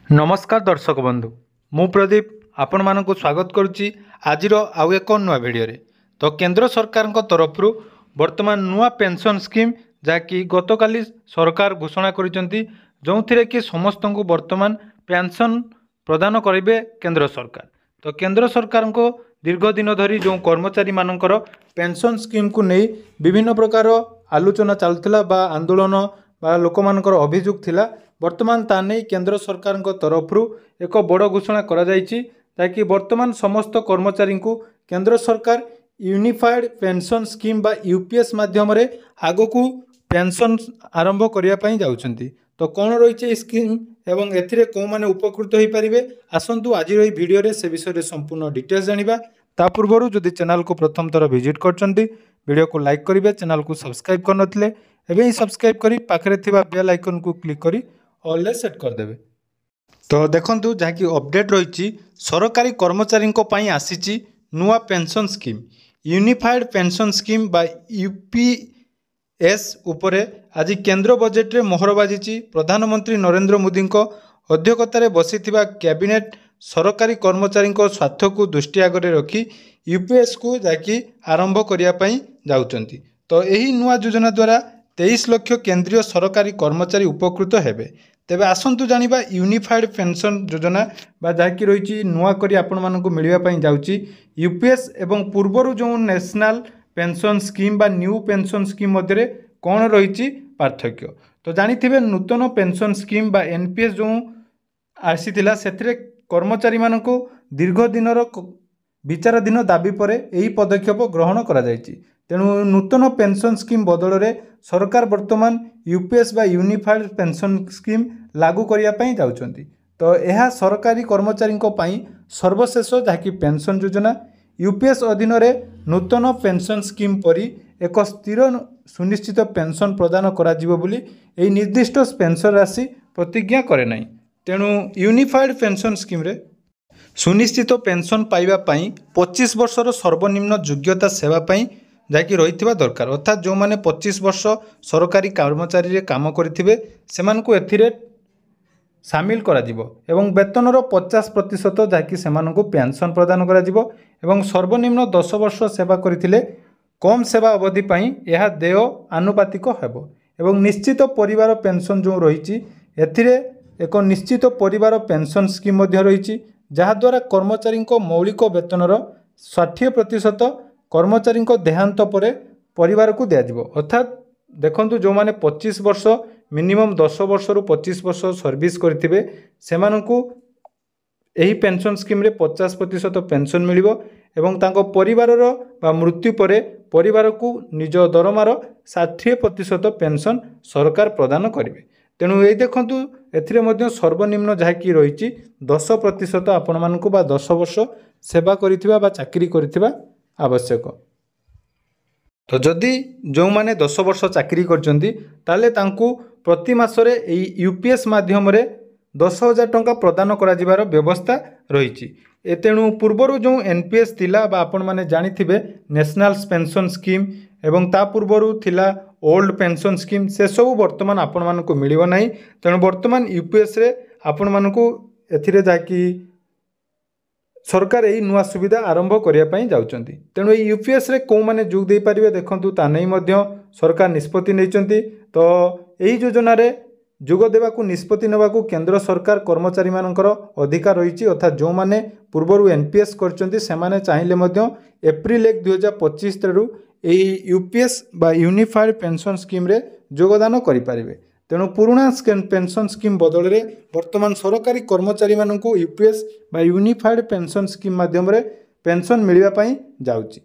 नमस्कार दर्शक बंधु मु प्रदीप आपण मानक स्वागत करुच्ची आजिर आउ एक नुआ भिडियो तो केंद्र सरकार तरफ वर्तमान नुआ पेंशन स्कीम जहाँकि गतकाली सरकार घोषणा करिसेंती जो थिरे कि समस्त को वर्तमान पेंशन प्रदान करेंगे केंद्र सरकार। तो केंद्र सरकार को दीर्घ दिन धरी जो कर्मचारी मानकर पेंशन स्कीम को नहीं विभिन्न प्रकार आलोचना चलता बा आंदोलन बा लोक मानकर अभियोग थिला। वर्तमान ता नहीं केंद्र सरकार तरफ एक बड़ घोषणा करा जायछि ताकि वर्तमान समस्त कर्मचारी को केंद्र सरकार यूनिफाइड पेंशन स्कीम बा यूपीएस माध्यम रे आगो को पेंशन आरंभ करिया पई जाउछंती। तो कौन रही स्कीम एवं एथिरे को माने उपकृत हो पारिबे आसंतु आज एही वीडियो रे से विषय रे संपूर्ण डिटेल्स जानिबा। ता पूर्वरु जदि चैनल को प्रथम थर विजिट करछंती वीडियो को लाइक करिवे, चैनल को सब्सक्राइब करनथिले एबे ही सब्सक्राइब करी पाखरे थिबा बेल आइकन को क्लिक करी ऑल सेट कर देबे। तो देखंतु जहाँकि अपडेट रही सरकारी कर्मचारी आसी नुआ pension scheme unified pension scheme बा यूपीएस उपरे आज केंद्र बजेट रे मोहर बाजी। प्रधानमंत्री नरेंद्र मोदी अध्यक्षतार बसीथिबा कैबिनेट सरकारी कर्मचारी स्वार्थ को दृष्टि आगे रखी यूपीएस को जाकि आरंभ करिया पई जाउचंती। तो यही नुआ योजना द्वारा 23 लाख केंद्रीय सरकारी कर्मचारी उपकृत हेबे। तेबे आसंतु जानिबा यूनिफाइड पेंशन योजना बा जाकि रही नुआ करी आपण मानकु मिलिबा पई जाउची यूपीएस एवं पूर्वरु जो नेशनल पेंशन स्कीम बा न्यू पेंशन स्कीम मध्य कौन रही पार्थक्य। तो जानिथिबे नूतन पेंशन स्कीम बा एनपीएस जो आसीथिला सेथिरे कर्मचारी मानकु दीर्घ दिनर विचाराधीन दाबी पर यही पदक्षेप ग्रहण करा जायछि। तेणु नूतन पेंशन स्कीम बदल रे सरकार वर्तमान यूपीएस बा यूनिफाइड पेंशन स्कीम लागू करिया पई जाउछंती। तो यह सरकारी कर्मचारी सर्वशेष जहाँकि पेंशन योजना यूपीएस अधीन रे नूतन पेंशन स्कीम परी एक स्थिर सुनिश्चित पेंशन प्रदान करा जिवो बोली एही निर्दिष्ट पेंशन राशि प्रतिज्ञा करे नाही। तेणु यूनिफाइड पेंशन स्कीम रे सुनिश्चित पेंशन पाइबा पई 25 वर्षर सर्वनिम्न योग्यता सेवा पई जहाँकि रही दरकार। अर्थात जो मैंने 25 वर्ष सरकारी कर्मचारी रे काम करिथिबे सेमानकु एथिरे सामिल करा जिवो एवं वेतनर 50% जहाँकि सेमानकु पेंशन प्रदान करा जिवो एवं सर्वनिम्न 10 वर्ष सेवा करिथिले कम सेवा अवधि पई यह देय आनुपातिक हेबो एवं निश्चित परिवार पेंशन जो रही एथिरे एक निश्चित परिवार पेंशन स्कीम मध्य रही जहा द्वारा कर्मचारी मौलिक वेतनर 60% कर्मचारी देहांत पर परिवार को दिज्व। अर्थात देखंतु जो माने 25 वर्ष मिनिमम 10 वर्ष रु 25 वर्ष सर्विस करिथिबे सेमानकु एही पेंशन स्कीम रे 50% पेंशन मिलिबो एवं तांको परिवारर बा मृत्यु परे परिवार को निज दरमार 60% पेंशन सरकार प्रदान करिवे। तेणु ये देखंतु एथिरे मध्य सर्वनिम्न जहाँकि रही 10% आपण मानकु बा 10 वर्ष सेवा करिथिबा बा चाकरी करिथिबा आवश्यक। तो जदि जो माने 10 वर्ष चाकरी करचंती ताले तांकु प्रति मासरे एई यूपीएस माध्यम रे 10,000 टंका प्रदान करा जिवार व्यवस्था रही। तेणु पूर्वर जो एनपीएस थिला बा आपण माने जानिथिबे नेशनल पेंशन स्कीम एवं ता पूर्वर थिला ओल्ड पेंशन स्कीम से सब वर्तमान आपण मानकु मिलिबो नाही। तेणु वर्तमान यूपीएस रे आपण मानकु एथिरे जाकी सरकार यही नुआ सुविधा आरंभ करने जाउछंती। तेणु ये यूपीएस रे को माने जोग दे पारिबे देखंतु ता नहीं मध्य सरकार निष्पत्ति नैचंती। तो यही योजना रे जोग देवा को निष्पत्ति नेबा को केंद्र सरकार कर्मचारी मानकर अधिकार रही। अर्थात जो माने पूर्वरु एनपीएस करचंती से माने चाहिले मध्य एप्रिल 1 2025 रु एही यूपीएस बा यूनिफाइड पेंशन स्कीम रे योगदान करि पारिबे। तेणु पुराना पेंशन स्कीम बदल रे वर्तमान सरकारी कर्मचारी मानकु यूपीएस बा यूनिफाइड पेंशन स्कीम माध्यम रे पेंशन मिलिबा पई जाउची।